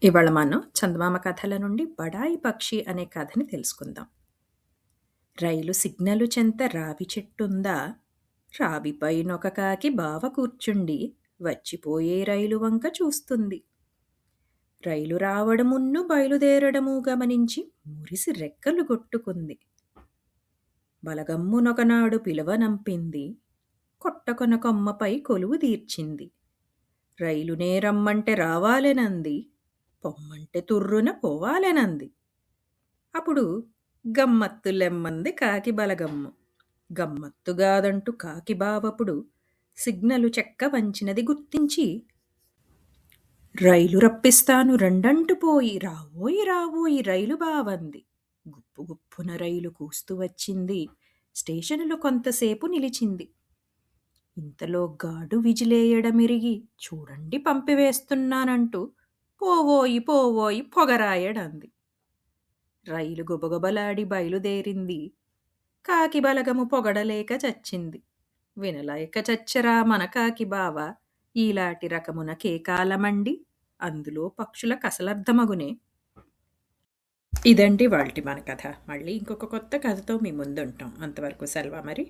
ఇవాళ మనం చందమామ కథల నుండి బడాయి పక్షి అనే కథని తెలుసుకుందాం. రైలు సిగ్నలు చెంత రావి చెట్టుందా, రావిపైనొక కాకి బావ కూర్చుండి వచ్చిపోయే రైలు వంక చూస్తుంది. రైలు రావడమున్ను బయలుదేరడము గమనించి మురిసి రెక్కలు గొట్టుకుంది. బలగమ్మునొకనాడు పిలవనంపింది, కొట్టకొన కొమ్మపై కొలువు తీర్చింది. రైలునే రమ్మంటే రావాలెనంది, పొమ్మంటే తుర్రున పోవాలెనంది. అప్పుడు గమ్మత్తులెమ్మంది కాకి బలగమ్ము. గమ్మత్తుగాదంటూ కాకి బావప్పుడు సిగ్నలు చెక్క వంచినది గుర్తించి, రైలు రప్పిస్తాను రెండంటు పోయి, రావోయి రావోయి రైలు బావంది. గుప్పు గుప్పున రైలు కూస్తూ వచ్చింది, స్టేషనులో కొంతసేపు నిలిచింది. ఇంతలో గాడు విజిలేయడమిరిగి, చూడండి పంపివేస్తున్నానంటూ పోవోయి పోవోయి పొగరాయడంది. రైలు గుబగుబలాడి బయలుదేరింది. కాకి బలగము పొగడలేక చచ్చింది. వినలేక చచ్చరా మన కాకి బావ, ఈలాటి రకమున కేకాలమండి, అందులో పక్షుల కసలర్థమగునే. ఇదండి వాల్టి మన కథ. మళ్ళీ ఇంకొక కొత్త కథతో మీ ముందుంటాం. అంతవరకు సెలవు మరి.